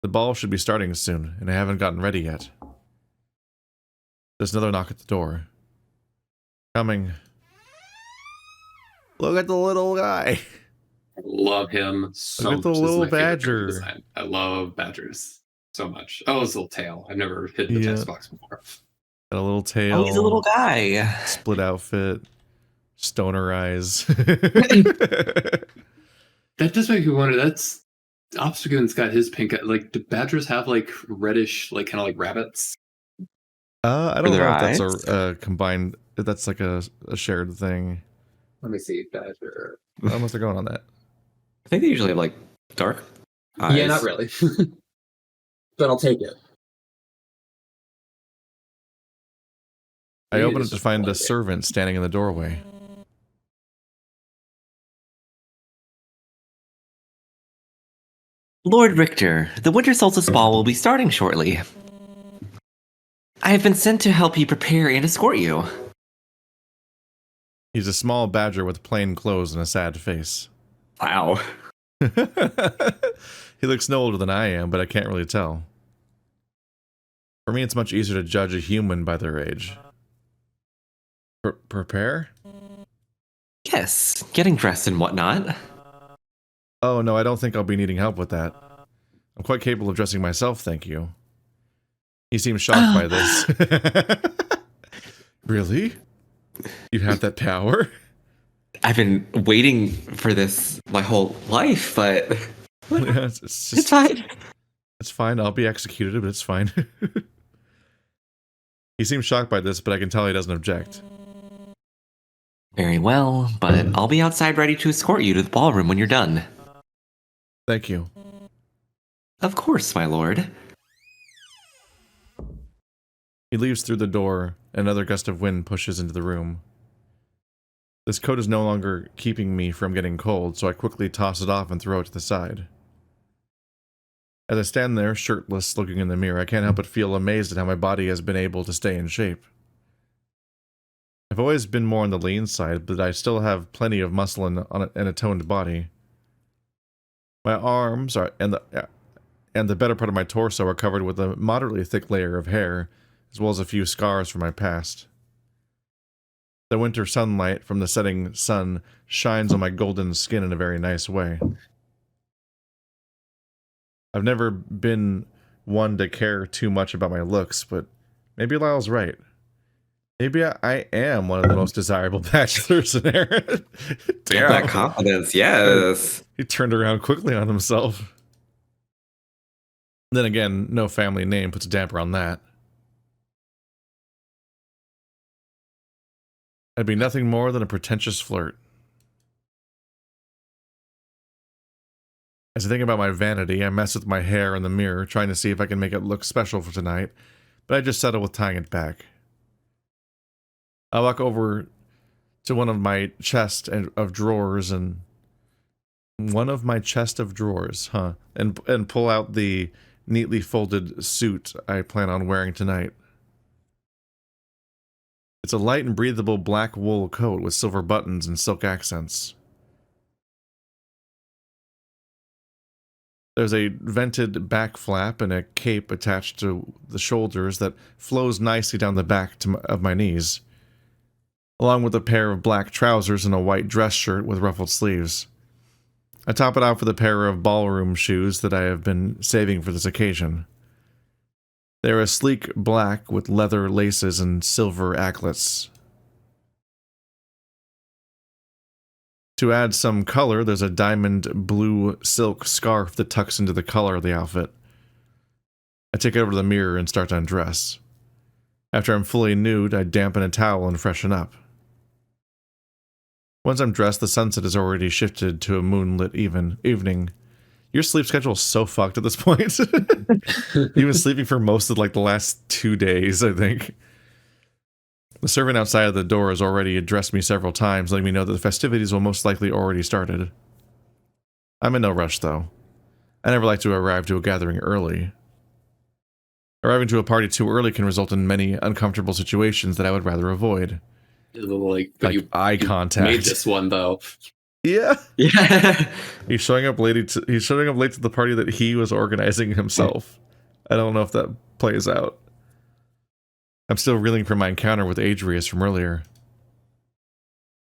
The ball should be starting soon, and I haven't gotten ready yet. There's another knock at the door. Coming. Look at the little guy. I love him so Look at much. the This is little my favorite character badger. design. I love badgers so much. Oh, his little tail. I've never hidden the text box before. Got a little tail. Oh, he's a little guy. Split outfit. Stoner eyes. That does make me wonder. That's Obstagoon's got his pink. Like, do badgers have like reddish, like kind of like rabbits? I don't know if eyes? that's a combined. If that's like a shared thing. Let me see. Badger. How much they're going on that? I think they usually have like dark eyes. Yeah, not really. But I'll take it. I open it to find a servant standing in the doorway. Lord Richter, the Winter Solstice Ball will be starting shortly. I have been sent to help you prepare and escort you. He's a small badger with plain clothes and a sad face. Wow. He looks no older than I am, but I can't really tell. For me, it's much easier to judge a human by their age. Prepare? Yes, getting dressed and whatnot. Oh, no, I don't think I'll be needing help with that. I'm quite capable of dressing myself, thank you. He seems shocked by this. Really? You have that power? I've been waiting for this my whole life, but Yeah, it's just, it's fine. It's fine, I'll be executed, but it's fine. He seems shocked by this, but I can tell he doesn't object. Very well, but I'll be outside ready to escort you to the ballroom when you're done. Thank you. Of course, my lord. He leaves through the door, and another gust of wind pushes into the room. This coat is no longer keeping me from getting cold, so I quickly toss it off and throw it to the side. As I stand there, shirtless, looking in the mirror, I can't help but feel amazed at how my body has been able to stay in shape. I've always been more on the lean side, but I still have plenty of muscle and a toned body. My arms and the better part of my torso are covered with a moderately thick layer of hair, as well as a few scars from my past. The winter sunlight from the setting sun shines on my golden skin in a very nice way. I've never been one to care too much about my looks, but maybe Lyle's right. Maybe I am one of the most desirable bachelors in Aaron. Damn. That confidence, yes. He turned around quickly on himself. Then again, no family name puts a damper on that. I'd be nothing more than a pretentious flirt. As I think about my vanity, I mess with my hair in the mirror, trying to see if I can make it look special for tonight, but I just settle with tying it back. I walk over to one of my chest of drawers and pull out the neatly folded suit I plan on wearing tonight. It's a light and breathable black wool coat with silver buttons and silk accents. There's a vented back flap and a cape attached to the shoulders that flows nicely down the back of my knees, along with a pair of black trousers and a white dress shirt with ruffled sleeves. I top it off with a pair of ballroom shoes that I have been saving for this occasion. They are a sleek black with leather laces and silver anklets. To add some color, there's a diamond blue silk scarf that tucks into the color of the outfit. I take it over to the mirror and start to undress. After I'm fully nude, I dampen a towel and freshen up. Once I'm dressed, the sunset has already shifted to a moonlit evening. Your sleep schedule is so fucked at this point. You've been sleeping for most of the last 2 days, I think. The servant outside of the door has already addressed me several times, letting me know that the festivities will most likely already started. I'm in no rush, though. I never like to arrive to a gathering early. Arriving to a party too early can result in many uncomfortable situations that I would rather avoid. Like eye contact. Made this one though. Yeah. Yeah. He's showing up late to the party that he was organizing himself. I don't know if that plays out. I'm still reeling from my encounter with Adrius from earlier.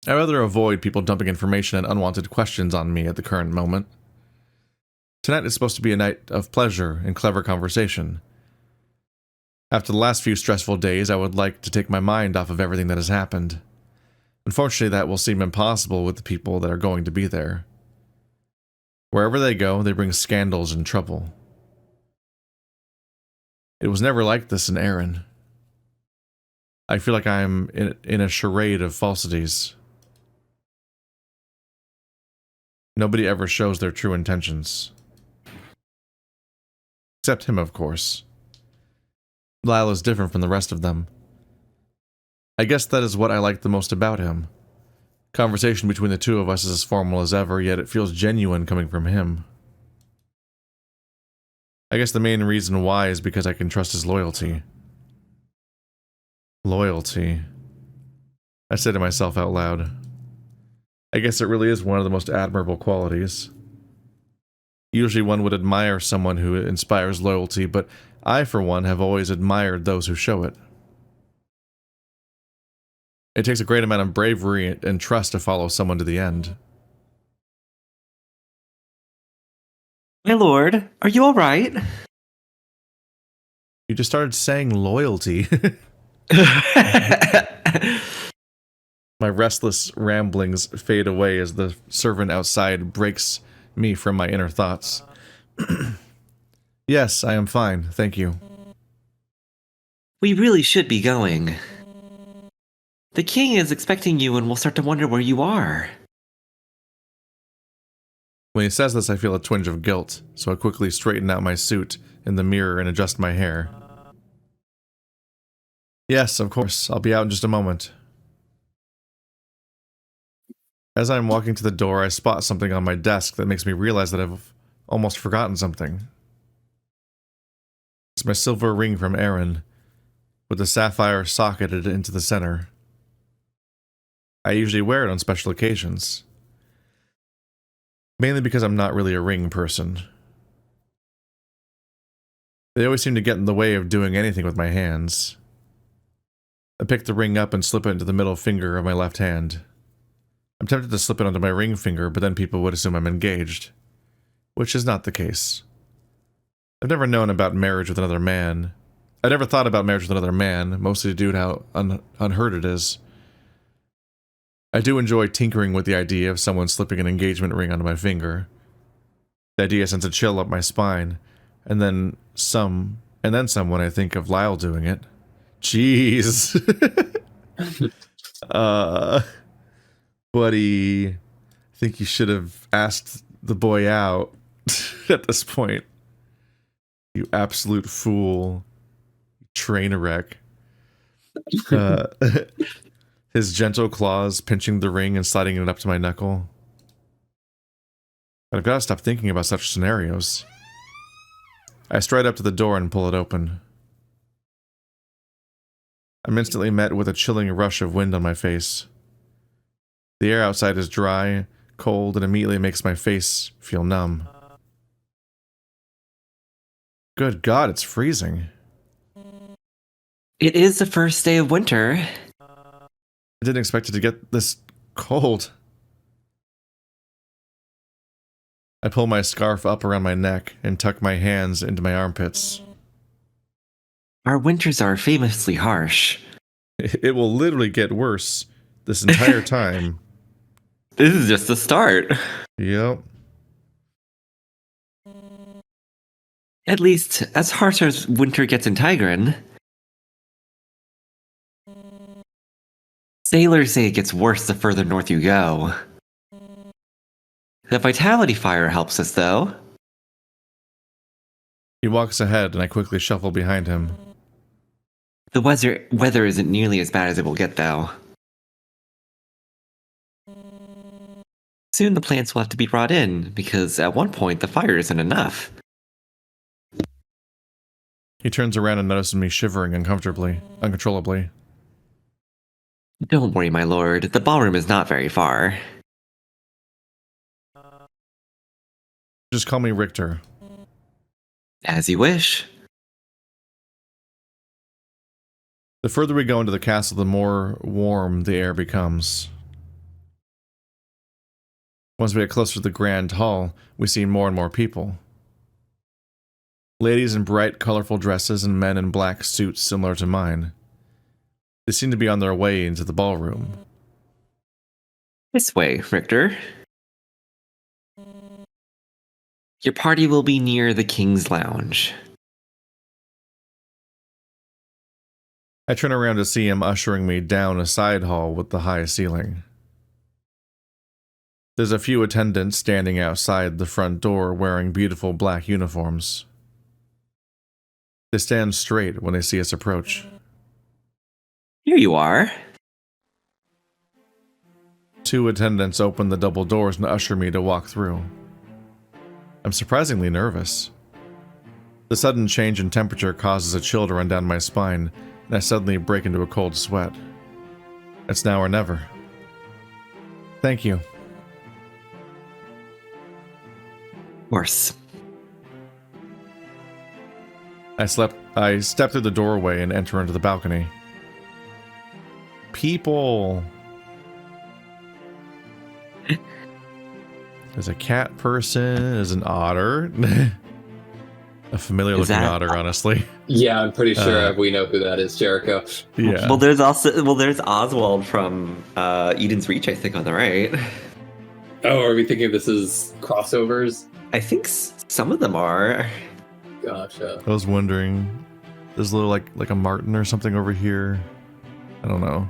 I'd rather avoid people dumping information and unwanted questions on me at the current moment. Tonight is supposed to be a night of pleasure and clever conversation. After the last few stressful days, I would like to take my mind off of everything that has happened. Unfortunately, that will seem impossible with the people that are going to be there. Wherever they go, they bring scandals and trouble. It was never like this in Erin. I feel like I'm in a charade of falsities. Nobody ever shows their true intentions. Except him, of course. Lyle is different from the rest of them. I guess that is what I like the most about him. Conversation between the two of us is as formal as ever, yet it feels genuine coming from him. I guess the main reason why is because I can trust his loyalty. Loyalty. I say to myself out loud. I guess it really is one of the most admirable qualities. Usually one would admire someone who inspires loyalty, but I, for one, have always admired those who show it. It takes a great amount of bravery and trust to follow someone to the end. My lord, are you alright? You just started saying loyalty. My restless ramblings fade away as the servant outside breaks me from my inner thoughts. Yes, I am fine, thank you. We really should be going. The king is expecting you and will start to wonder where you are. When he says this, I feel a twinge of guilt, so I quickly straighten out my suit in the mirror and adjust my hair. Yes, of course, I'll be out in just a moment. As I'm walking to the door, I spot something on my desk that makes me realize that I've almost forgotten something. It's my silver ring from Erin, with the sapphire socketed into the center. I usually wear it on special occasions. Mainly because I'm not really a ring person. They always seem to get in the way of doing anything with my hands. I pick the ring up and slip it into the middle finger of my left hand. I'm tempted to slip it onto my ring finger, but then people would assume I'm engaged. Which is not the case. I've never known about marriage with another man. I never thought about marriage with another man, mostly due to how unheard it is. I do enjoy tinkering with the idea of someone slipping an engagement ring onto my finger. The idea sends a chill up my spine, and then some when I think of Lyle doing it. Jeez. Buddy, I think you should have asked the boy out at this point. You absolute fool. Train wreck. His gentle claws pinching the ring and sliding it up to my knuckle. But I've got to stop thinking about such scenarios. I stride up to the door and pull it open. I'm instantly met with a chilling rush of wind on my face. The air outside is dry, cold, and immediately makes my face feel numb. Good God, it's freezing. It is the first day of winter. I didn't expect it to get this cold. I pull my scarf up around my neck and tuck my hands into my armpits. Our winters are famously harsh. It will literally get worse this entire time. This is just the start. Yep. At least, as harsh as winter gets in Tigran. Sailors say it gets worse the further north you go. The vitality fire helps us, though. He walks ahead, and I quickly shuffle behind him. The weather isn't nearly as bad as it will get, though. Soon the plants will have to be brought in, because at one point the fire isn't enough. He turns around and notices me shivering uncontrollably. Don't worry, my lord. The ballroom is not very far. Just call me Richter. As you wish. The further we go into the castle, the more warm the air becomes. Once we get closer to the grand hall, we see more and more people. Ladies in bright, colorful dresses and men in black suits similar to mine. They seem to be on their way into the ballroom. This way, Richter. Your party will be near the King's Lounge. I turn around to see him ushering me down a side hall with the high ceiling. There's a few attendants standing outside the front door wearing beautiful black uniforms. They stand straight when they see us approach. Here you are. 2 attendants open the double doors and usher me to walk through. I'm surprisingly nervous. The sudden change in temperature causes a chill to run down my spine, and I suddenly break into a cold sweat. It's now or never. Thank you. Of course. I step through the doorway and enter into the balcony. People! There's a cat person, there's an otter. A familiar looking otter, honestly. Yeah, I'm pretty sure we know who that is, Jericho. Yeah. Well, there's Oswald from Eden's Reach, I think, on the right. Oh, are we thinking this is crossovers? I think some of them are. Gotcha. I was wondering, there's a little like a martin or something over here. I don't know.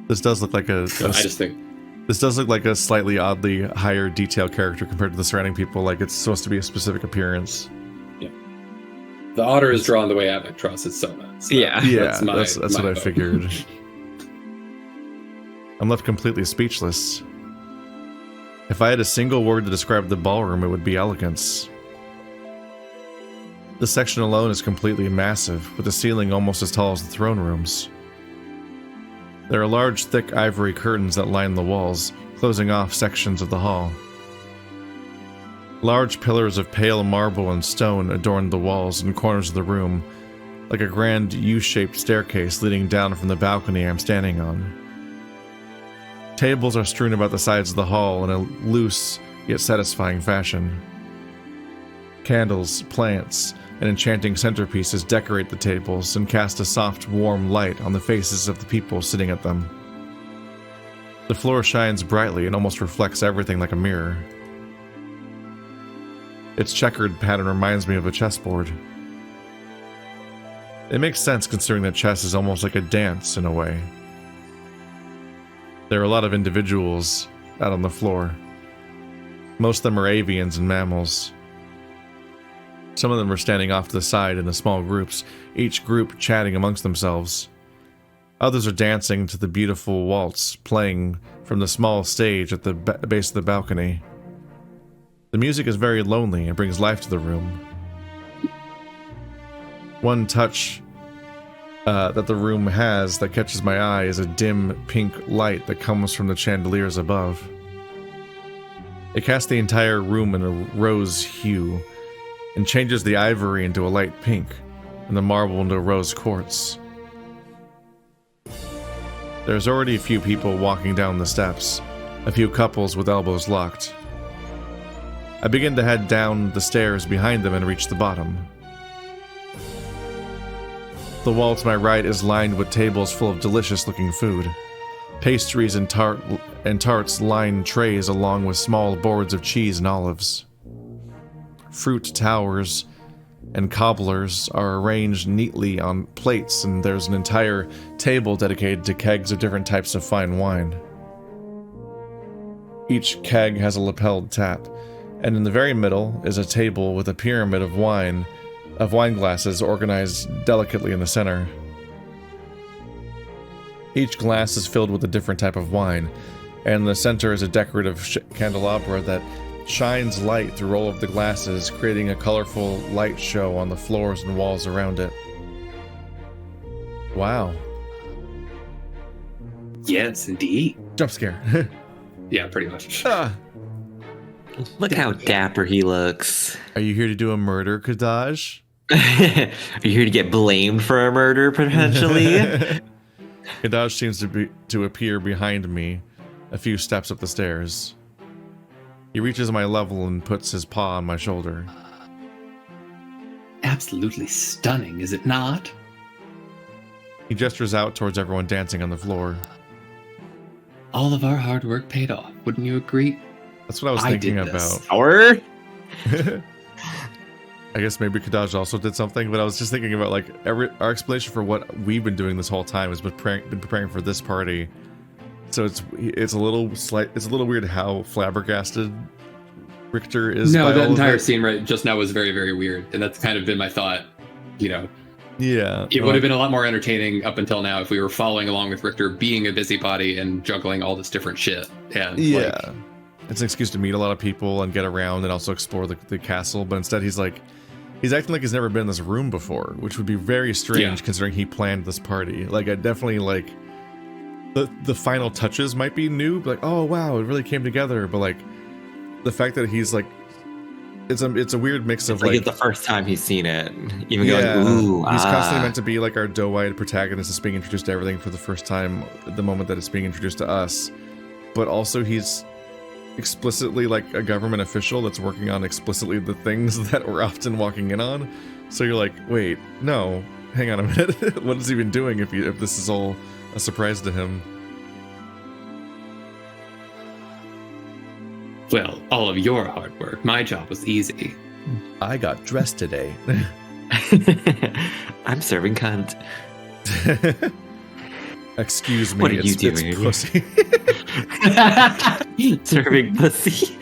This does look like this does look like a slightly oddly higher detail character compared to the surrounding people. Like it's supposed to be a specific appearance. Yeah. The otter is drawn the way Abbott draws his soda. So Yeah. Yeah, that's what I figured. I'm left completely speechless. If I had a single word to describe the ballroom, it would be elegance. This section alone is completely massive, with the ceiling almost as tall as the throne rooms. There are large, thick ivory curtains that line the walls, closing off sections of the hall. Large pillars of pale marble and stone adorn the walls and corners of the room, like a grand U-shaped staircase leading down from the balcony I'm standing on. Tables are strewn about the sides of the hall in a loose, yet satisfying fashion. Candles, plants, and enchanting centerpieces decorate the tables and cast a soft, warm light on the faces of the people sitting at them. The floor shines brightly and almost reflects everything like a mirror. Its checkered pattern reminds me of a chessboard. It makes sense considering that chess is almost like a dance in a way. There are a lot of individuals out on the floor. Most of them are avians and mammals. Some of them are standing off to the side in the small groups, each group chatting amongst themselves. Others are dancing to the beautiful waltz playing from the small stage at the base of the balcony. The music is very lonely and brings life to the room. One touch that the room has that catches my eye is a dim pink light that comes from the chandeliers above. It casts the entire room in a rose hue, and changes the ivory into a light pink, and the marble into rose quartz. There's already a few people walking down the steps, a few couples with elbows locked. I begin to head down the stairs behind them and reach the bottom. The wall to my right is lined with tables full of delicious-looking food. Pastries and tarts line trays along with small boards of cheese and olives. Fruit towers and cobblers are arranged neatly on plates, and there's an entire table dedicated to kegs of different types of fine wine. Each keg has a lapelled tap, and in the very middle is a table with a pyramid of wine glasses organized delicately in the center. Each glass is filled with a different type of wine, and in the center is a decorative candelabra that shines light through all of the glasses, creating a colorful light show on the floors and walls around it. Wow. Yes, indeed. Jump scare. Yeah, pretty much. Look how dapper he looks. Are you here to do a murder, Kadaj? Are you here to get blamed for a murder, potentially? Kadaj seems to appear behind me, a few steps up the stairs. He reaches my level and puts his paw on my shoulder. Absolutely stunning, is it not? He gestures out towards everyone dancing on the floor. All of our hard work paid off, wouldn't you agree? That's what I was thinking about. Our? I guess maybe Kadaj also did something, but I was just thinking about like our explanation for what we've been doing this whole time has been preparing for this party. So it's a little weird how flabbergasted Richter is. No, by that all of entire it. scene right just now was very, very weird, and that's kind of been my thought. Yeah, It would have been a lot more entertaining up until now if we were following along with Richter being a busybody and juggling all this different shit. And yeah. It's an excuse to meet a lot of people and get around and also explore the castle, but instead he's acting like he's never been in this room before, which would be very strange considering he planned this party. Like, I definitely like the final touches might be new, like, oh wow, it really came together, but like the fact that he's like it's a weird mix of like it's the first time he's seen it. Even going, ooh, he's constantly meant to be like our doe-eyed protagonist that's being introduced to everything for the first time the moment that it's being introduced to us. But also he's explicitly like a government official that's working on explicitly the things that we're often walking in on. So you're like, wait, no, hang on a minute. What is he even doing if this is all a surprise to him? well, all of your hard work. My job was easy. I got dressed today. I'm serving cunt. Excuse me, What are you it's doing? pussy. Serving pussy.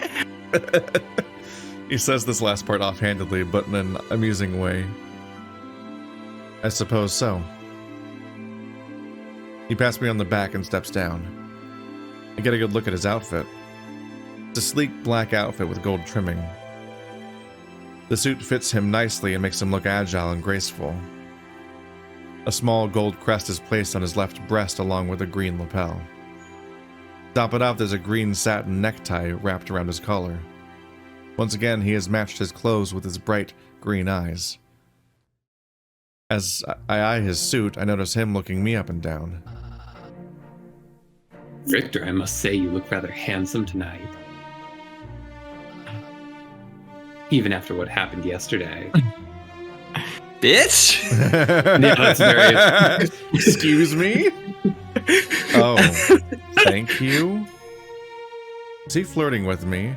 He says this last part offhandedly, but in an amusing way. I suppose so. He pats me on the back and steps down. I get a good look at his outfit. It's a sleek black outfit with gold trimming. The suit fits him nicely and makes him look agile and graceful. A small gold crest is placed on his left breast along with a green lapel. Top it off, there's a green satin necktie wrapped around his collar. Once again, he has matched his clothes with his bright green eyes. As I eye his suit, I notice him looking me up and down. Richter, I must say you look rather handsome tonight. Even after what happened yesterday. Bitch! Yeah, that's very... Excuse me? Oh, thank you? Is he flirting with me?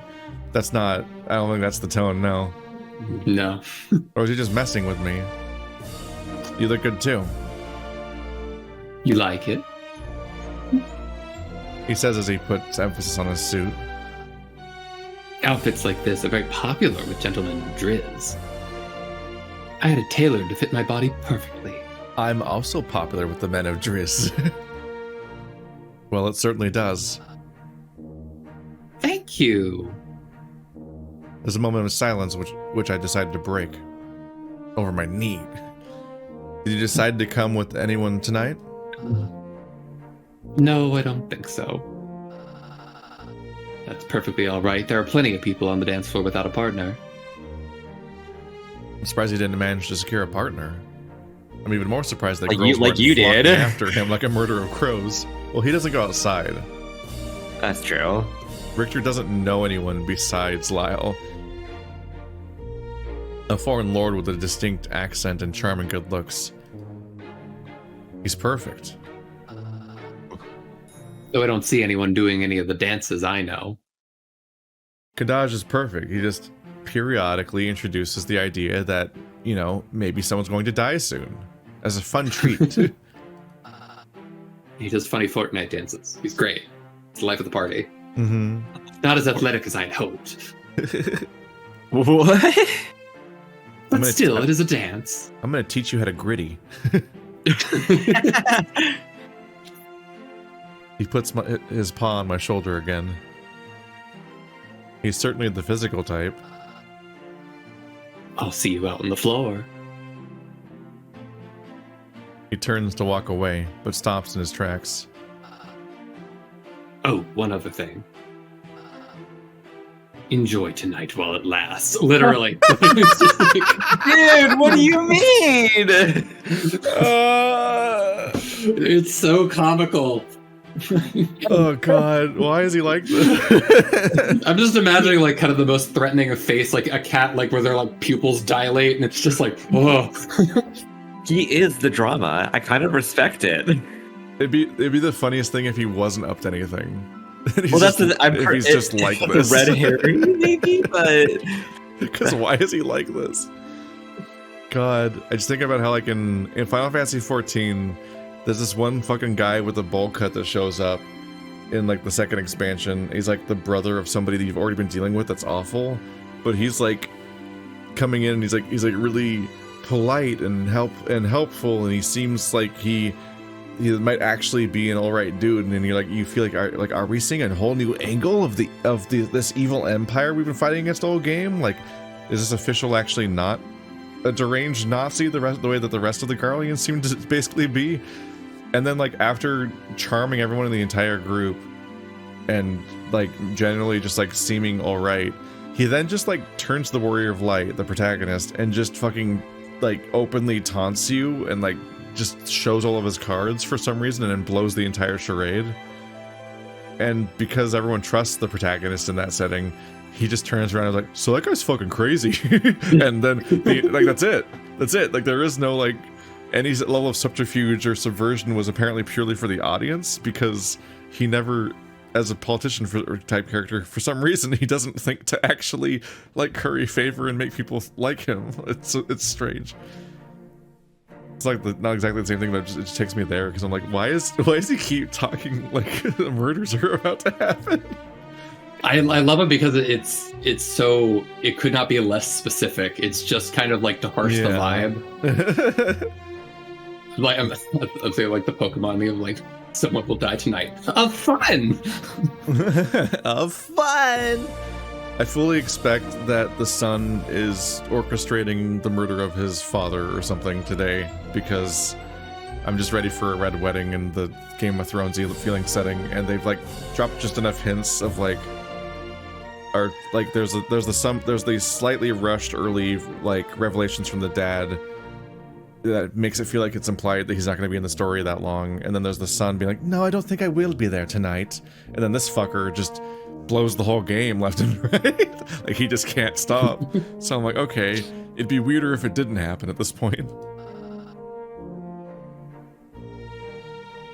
That's not... I don't think that's the tone, no. No. Or is he just messing with me? You look good too. You like it? He says as he puts emphasis on his suit. Outfits like this are very popular with gentlemen in Driz. I had it tailored to fit my body perfectly. I'm also popular with the men of Driz. Well, it certainly does. Thank you. There's a moment of silence which I decided to break. Over my knee. Did you decide to come with anyone tonight? No, I don't think so. That's perfectly all right. There are plenty of people on the dance floor without a partner. I'm surprised he didn't manage to secure a partner. I'm even more surprised that Like girls you- like weren't you flocking did. after him like a murder of crows. Well, he doesn't go outside. That's true. Richter doesn't know anyone besides Lyle. A foreign lord with a distinct accent and charming good looks. He's perfect. Though I don't see anyone doing any of the dances I know. Kadaj is perfect. He just periodically introduces the idea that, you know, maybe someone's going to die soon. As a fun treat. He does funny Fortnite dances. He's great. It's the life of the party. Mm-hmm. Not as athletic as I'd hoped. What? But still, it is a dance. I'm gonna teach you how to gritty. He puts his paw on my shoulder again. He's certainly the physical type. I'll see you out on the floor. He turns to walk away, but stops in his tracks. Oh, one other thing. enjoy tonight while it lasts. Literally. Dude, what do you mean? It's so comical. Oh god, why is he like this? I'm just imagining like kind of the most threatening face, like a cat, like where their like pupils dilate, and it's just like, oh. He is the drama. I kind of respect it. It'd be the funniest thing if he wasn't up to anything. Well, that's if he's just like this. The red herring, maybe, but because why is he like this? God, I just think about how like in Final Fantasy 14, there's this one fucking guy with a bowl cut that shows up in like the second expansion. He's like the brother of somebody that you've already been dealing with that's awful, but he's like coming in and he's like really polite and helpful, and he seems like he might actually be an alright dude, and then you feel like are we seeing a whole new angle of this evil empire we've been fighting against the whole game? Like, is this official actually not a deranged Nazi the way that the rest of the Garleans seem to basically be? And then like after charming everyone in the entire group and like generally just like seeming alright, he then just like turns the Warrior of Light, the protagonist, and just fucking like openly taunts you and like just shows all of his cards for some reason and then blows the entire charade. And because everyone trusts the protagonist in that setting, he just turns around and is like, so that guy's fucking crazy. And then like that's it. Like there is no like any level of subterfuge or subversion was apparently purely for the audience, because he never, as a politician type character, for some reason he doesn't think to actually like curry favor and make people like him. It's strange. It's like not exactly the same thing, but it just takes me there because I'm like, why does he keep talking like the murders are about to happen? I love it because it's so, it could not be less specific. It's just kind of like to harsh the vibe. Like I'm saying like the Pokemon thing of like, someone will die tonight. Of fun. Of fun. I fully expect that the son is orchestrating the murder of his father or something today, because I'm just ready for a red wedding in the Game of Thrones feeling setting, and they've like dropped just enough hints of like, or like there's the slightly rushed early like revelations from the dad that makes it feel like it's implied that he's not going to be in the story that long, and then there's the son being like, no, I don't think I will be there tonight, and then this fucker just blows the whole game left and right. Like he just can't stop. So I'm like, okay, it'd be weirder if it didn't happen at this point.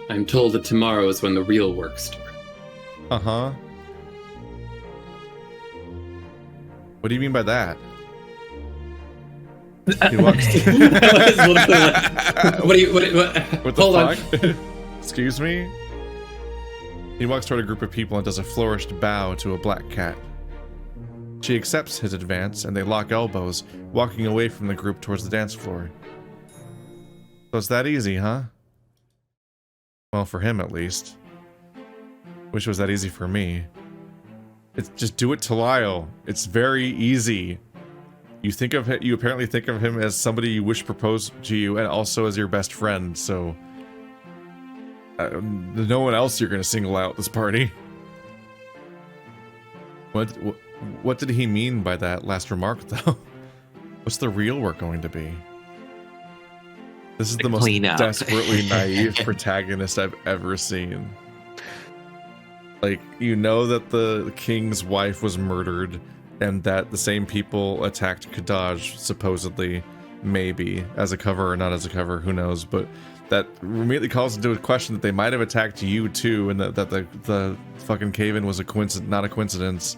I'm told that tomorrow is when the real work starts. Uh-huh. What do you mean by that? He walks what the Hold fuck? on. Excuse me? He walks toward a group of people and does a flourished bow to a black cat. She accepts his advance, and they lock elbows, walking away from the group towards the dance floor. So it's that easy, huh? Well, for him at least. Wish it was that easy for me. It's just do it to Lyle. It's very easy. You apparently think of him as somebody you wish proposed to you, and also as your best friend, so no one else you're gonna single out this party. What did he mean by that last remark, though? What's the real work going to be? This is the most desperately naive protagonist I've ever seen. Like, you know that the king's wife was murdered, and that the same people attacked Kadaj, supposedly, maybe, as a cover or not as a cover, who knows, but that immediately calls into a question that they might have attacked you too, and that the fucking cave-in was a coincidence, not a coincidence.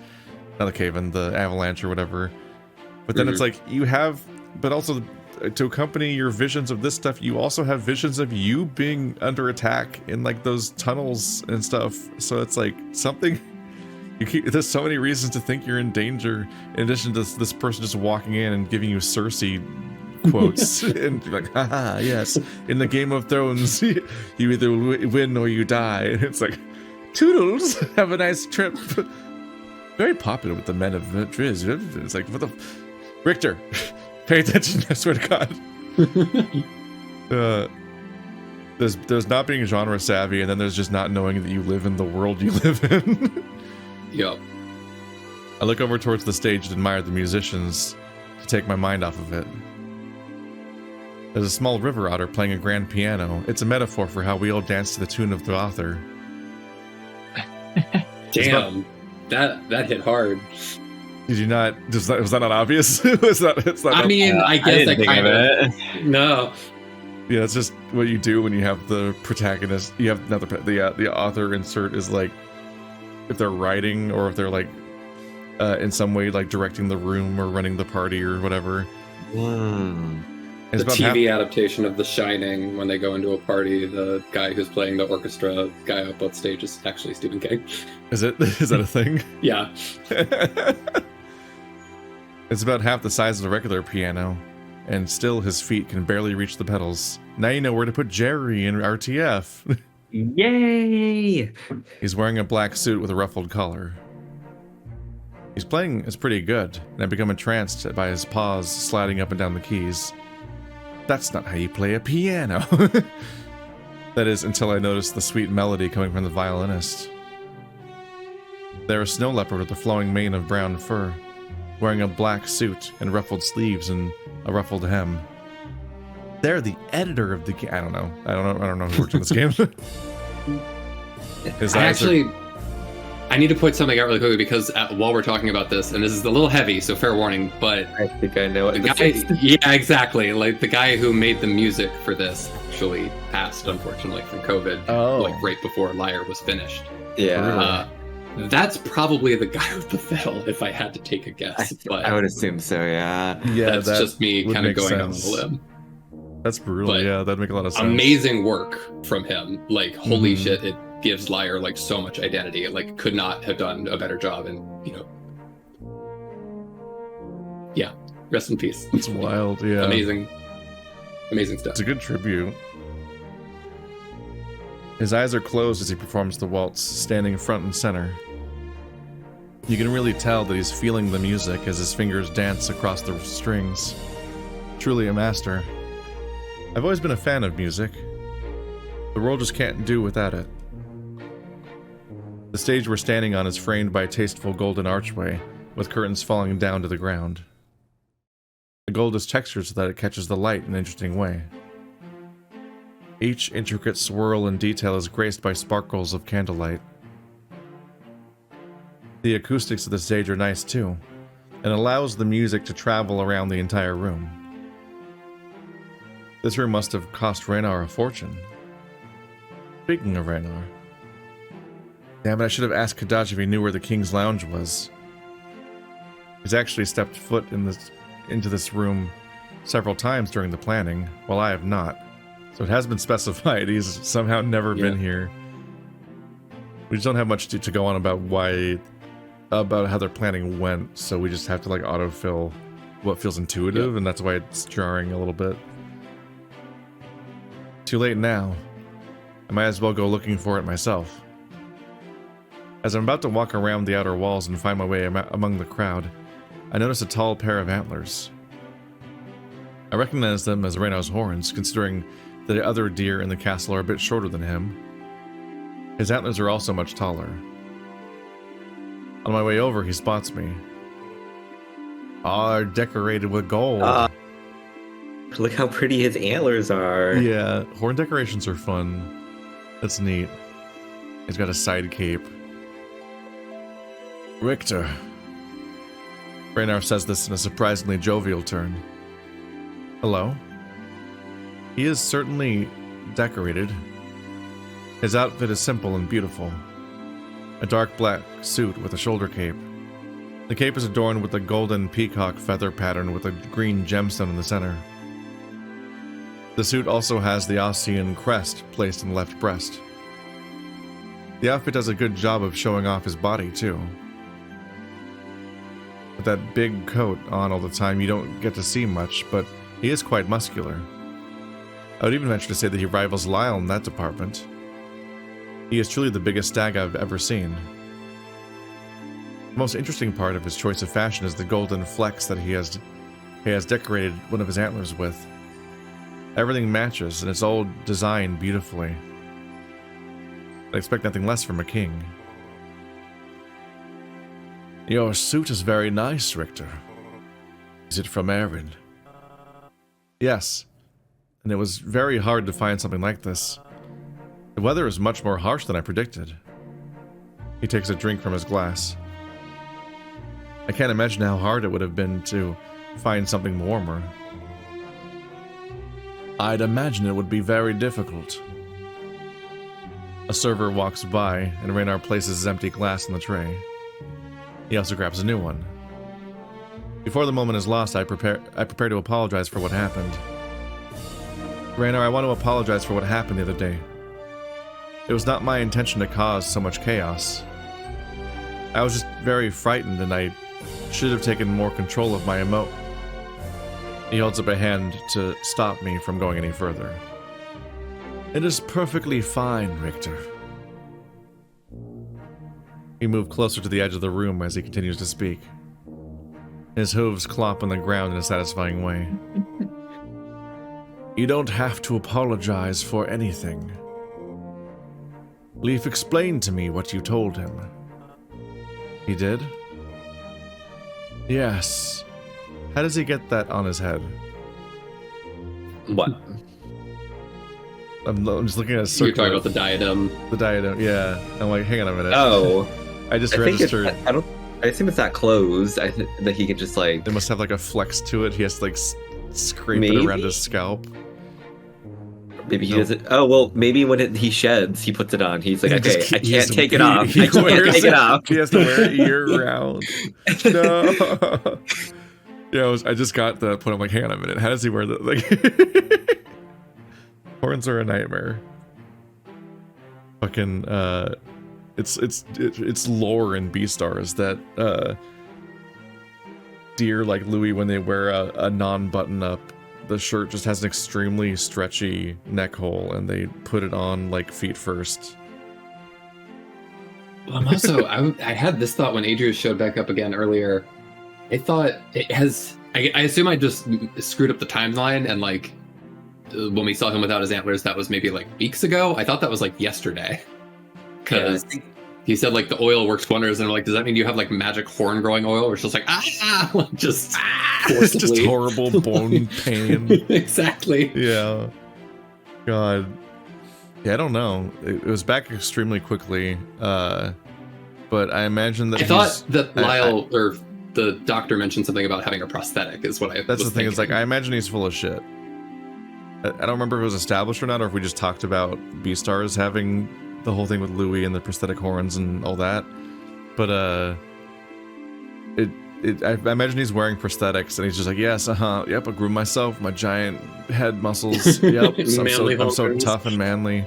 Not the cave-in, the avalanche or whatever. But then it's like, you have, but also to accompany your visions of this stuff, you also have visions of you being under attack in like those tunnels and stuff. So it's like something, there's so many reasons to think you're in danger, in addition to this person just walking in and giving you Cersei quotes and you're like, haha, yes, in the Game of Thrones you either win or you die. And it's like, toodles, have a nice trip. Very popular with the men of Driz. It's like, what the Richter, pay attention, I swear to God. There's not being genre savvy, and then there's just not knowing that you live in the world you live in. Yep. I look over towards the stage and admire the musicians to take my mind off of it. There's a small river otter playing a grand piano. It's a metaphor for how we all dance to the tune of the author. Damn, that hit hard. Did you not? Was that not obvious? I guess I kind of. No. Yeah, it's just what you do when you have the protagonist. You have the author insert is like if they're writing or if they're like in some way like directing the room or running the party or whatever. The TV adaptation of The Shining, when they go into a party, the guy who's playing the orchestra guy up on stage is actually Stephen King. Is it? Is that a thing? Yeah. It's about half the size of a regular piano, and still his feet can barely reach the pedals. Now you know where to put Jeri in RTF. Yay! He's wearing a black suit with a ruffled collar. He's playing is pretty good, and I become entranced by his paws sliding up and down the keys. That's not how you play a piano. That is, until I notice the sweet melody coming from the violinist. They're a snow leopard with a flowing mane of brown fur, wearing a black suit and ruffled sleeves and a ruffled hem. They're the editor of the game. I don't know who works on this game. I need to point something out really quickly because while we're talking about this, and this is a little heavy, so fair warning, but I think I know the guy, yeah, exactly. Like the guy who made the music for this actually passed, unfortunately, from COVID. Like right before Lyre was finished. Yeah. That's probably the guy with the fiddle, if I had to take a guess. But I would assume so, yeah. Yeah, that's just me kind of going on a limb. That's brutal, But yeah, that'd make a lot of sense. Amazing work from him. Like, holy shit, it gives Lyre like so much identity. It like could not have done a better job, and yeah, rest in peace. It's wild, yeah. Amazing stuff. It's a good tribute. His eyes are closed as he performs the waltz, standing front and center. You can really tell that he's feeling the music as his fingers dance across the strings. Truly a master. I've always been a fan of music. The world just can't do without it. The stage we're standing on is framed by a tasteful golden archway, with curtains falling down to the ground. The gold is textured so that it catches the light in an interesting way. Each intricate swirl and detail is graced by sparkles of candlelight. The acoustics of the stage are nice too, and allows the music to travel around the entire room. This room must have cost Raynar a fortune. Speaking of Raynar. Damn it, I should have asked Kadaj if he knew where the King's Lounge was. He's actually stepped foot into this room several times during the planning, while I have not. So it has been specified. He's somehow never been here. We just don't have much to go on about how their planning went, so we just have to like autofill what feels intuitive, and that's why it's jarring a little bit. Too late now. I might as well go looking for it myself. As I'm about to walk around the outer walls and find my way among the crowd, I notice a tall pair of antlers. I recognize them as Raynar's horns, considering the other deer in the castle are a bit shorter than him. His antlers are also much taller. On my way over, he spots me. All decorated with gold. Look how pretty his antlers are. Yeah, horn decorations are fun. That's neat. He's got a side cape. Richter. Raynar says this in a surprisingly jovial tone. Hello? He is certainly decorated. His outfit is simple and beautiful. A dark black suit with a shoulder cape. The cape is adorned with a golden peacock feather pattern with a green gemstone in the center. The suit also has the Ossian crest placed in the left breast. The outfit does a good job of showing off his body, too. With that big coat on all the time, you don't get to see much, but he is quite muscular. I would even venture to say that he rivals Lyle in that department. He is truly the biggest stag I've ever seen. The most interesting part of his choice of fashion is the golden flecks that he has decorated one of his antlers with. Everything matches, and it's all designed beautifully. I expect nothing less from a king. Your suit is very nice, Richter. Is it from Erin? Yes, and it was very hard to find something like this. The weather is much more harsh than I predicted. He takes a drink from his glass. I can't imagine how hard it would have been to find something warmer. I'd imagine it would be very difficult. A server walks by, and Raynar places his empty glass on the tray. He also grabs a new one. Before the moment is lost, I prepare to apologize for what happened. Raynar, I want to apologize for what happened the other day. It was not my intention to cause so much chaos. I was just very frightened, and I should have taken more control of my emote. He holds up a hand to stop me from going any further. It is perfectly fine, Richter. He moved closer to the edge of the room as he continues to speak. His hooves clop on the ground in a satisfying way. You don't have to apologize for anything. Leaf explained to me what you told him. He did? Yes. How does he get that on his head? What? I'm just looking at a circle. You're talking about the diadem. The diadem, yeah. I'm like, hang on a minute. Oh. I just registered. I assume it's not closed. That he can just like... It must have like a flex to it. He has to like scrape it around his scalp. Maybe he doesn't... Oh, well, maybe when he sheds, he puts it on. He's like, okay, I can't take it off. I can't take it off. He has to wear it year-round. No. Yeah, I just got that point. I'm like, hang on a minute. How does he wear that? Like, horns are a nightmare. Fucking, it's lore in Beastars that, deer like Louis, when they wear a non-button-up, the shirt just has an extremely stretchy neck hole, and they put it on like feet first. I'm also, I had this thought when Adrius showed back up again earlier. I thought it has, I assume I just screwed up the timeline, and like, when we saw him without his antlers, that was maybe like weeks ago. I thought that was like yesterday. Because he said like the oil works wonders, and I'm like, does that mean you have like magic horn growing oil? Or it's just like, like just it's just horrible bone pain. Exactly. Yeah. God. Yeah, I don't know. It was back extremely quickly. But I imagine that I thought that Lyle or the doctor mentioned something about having a prosthetic is what I That's was the thing, thinking. is like, I imagine he's full of shit. I don't remember if it was established or not, or if we just talked about Beastars having the whole thing with Louis and the prosthetic horns and all that. But I imagine he's wearing prosthetics, and he's just like, yes, yep, I grew myself, my giant head muscles, yep, I'm so tough and manly,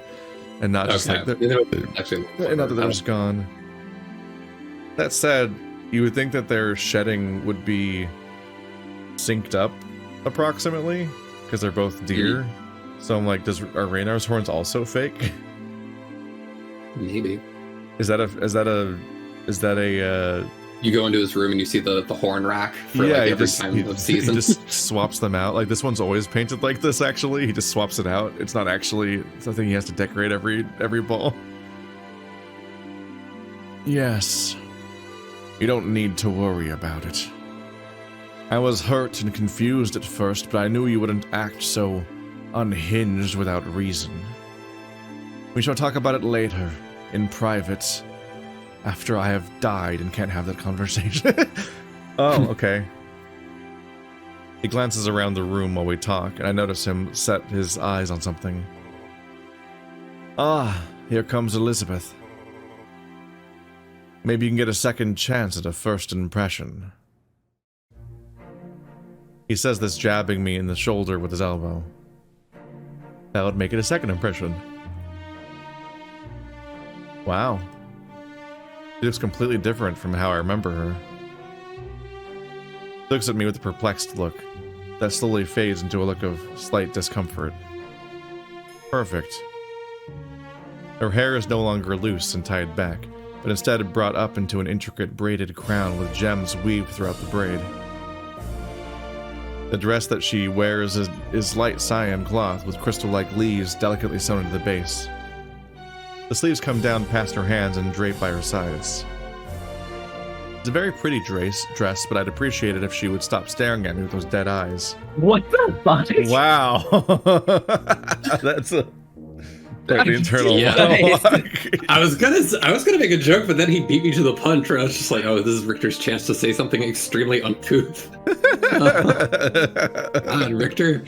and not just like, actually, not that they're just gone. That said, you would think that their shedding would be synced up approximately, because they're both deer. So I'm like, are Raynar's horns also fake? Maybe. Is that a you go into his room and you see the horn rack for like every time of season. He just swaps them out. Like, this one's always painted like this, actually. He just swaps it out. It's not actually something he has to decorate every ball. Yes. You don't need to worry about it. I was hurt and confused at first, but I knew you wouldn't act so unhinged without reason. We shall talk about it later, in private, after I have died and can't have that conversation. Oh, okay. He glances around the room while we talk, and I notice him set his eyes on something. Ah, here comes Elizabeth. Maybe you can get a second chance at a first impression. He says this, jabbing me in the shoulder with his elbow. That would make it a second impression. Wow. She looks completely different from how I remember her. She looks at me with a perplexed look that slowly fades into a look of slight discomfort. Perfect. Her hair is no longer loose and tied back, but instead brought up into an intricate braided crown with gems weaved throughout the braid. The dress that she wears is light cyan cloth with crystal-like leaves delicately sewn into the base. The sleeves come down past her hands and drape by her sides. It's a very pretty dress, but I'd appreciate it if she would stop staring at me with those dead eyes. What the fuck? Wow. That's a... Like the internal monologue. I was gonna make a joke, but then he beat me to the punch where I was just like, oh, this is Richter's chance to say something extremely uncouth. God, Richter.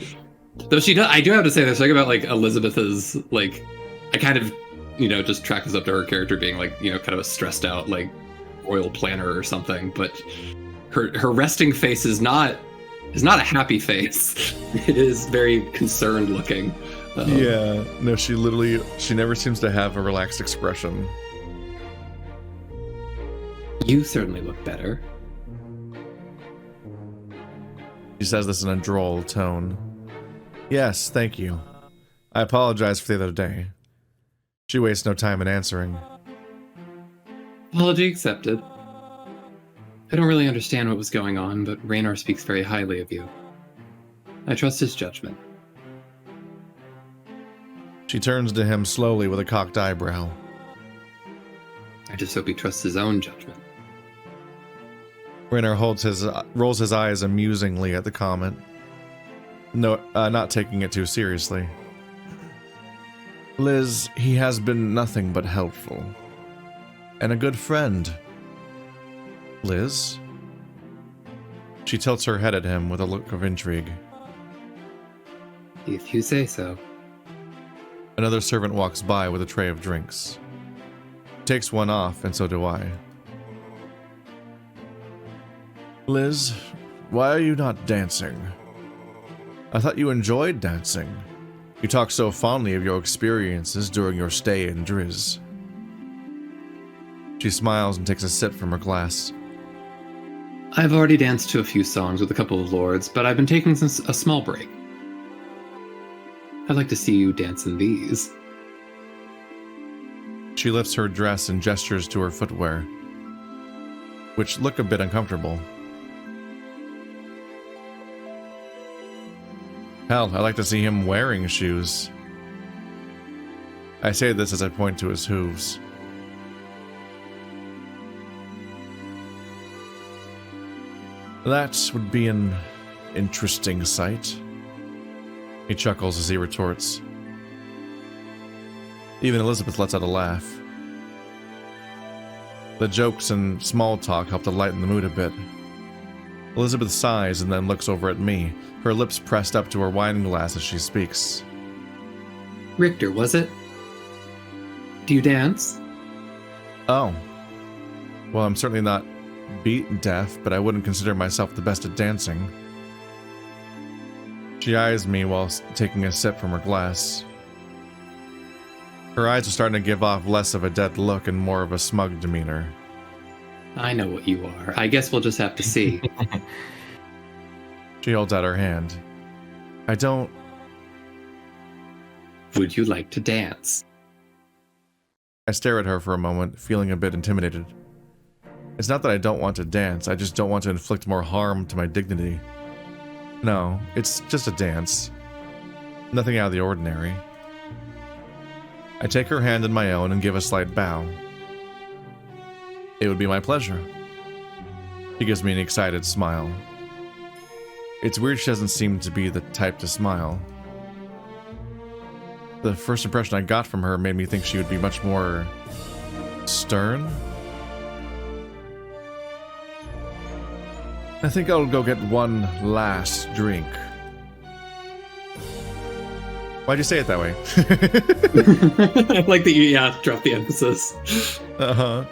Though I do have to say this thing about like Elizabeth's, like, I kind of, just track this up to her character being like, kind of a stressed out, like, royal planner or something, but her resting face is not a happy face. It is very concerned looking. Yeah, no, she never seems to have a relaxed expression. You certainly look better. She says this in a droll tone. Yes, thank you. I apologize for the other day. She wastes no time in answering. Apology accepted. I don't really understand what was going on, but Raynar speaks very highly of you. I trust his judgment. She turns to him slowly with a cocked eyebrow. I just hope he trusts his own judgment. Raynar rolls his eyes amusingly at the comment. No, not taking it too seriously. Liz, he has been nothing but helpful. And a good friend. Liz? She tilts her head at him with a look of intrigue. If you say so. Another servant walks by with a tray of drinks. Takes one off, and so do I. Liz, why are you not dancing? I thought you enjoyed dancing. You talk so fondly of your experiences during your stay in Driz. She smiles and takes a sip from her glass. I've already danced to a few songs with a couple of lords, but I've been taking a small break. I'd like to see you dance in these. She lifts her dress and gestures to her footwear, which look a bit uncomfortable. Hell, I'd like to see him wearing shoes. I say this as I point to his hooves. That would be an interesting sight. He chuckles as he retorts. Even Elizabeth lets out a laugh. The jokes and small talk help to lighten the mood a bit. Elizabeth sighs and then looks over at me, her lips pressed up to her wine glass as she speaks. Richter, was it? Do you dance? Oh. Well, I'm certainly not beat deaf, but I wouldn't consider myself the best at dancing. She eyes me while taking a sip from her glass. Her eyes are starting to give off less of a dead look and more of a smug demeanor. I know what you are. I guess we'll just have to see. She holds out her hand. I don't... Would you like to dance? I stare at her for a moment, feeling a bit intimidated. It's not that I don't want to dance, I just don't want to inflict more harm to my dignity. No, it's just a dance. Nothing out of the ordinary. I take her hand in my own and give a slight bow. It would be my pleasure. She gives me an excited smile. It's weird she doesn't seem to be the type to smile. The first impression I got from her made me think she would be much more stern. I think I'll go get one last drink. Why'd you say it that way? I like that you, drop the emphasis. Uh-huh.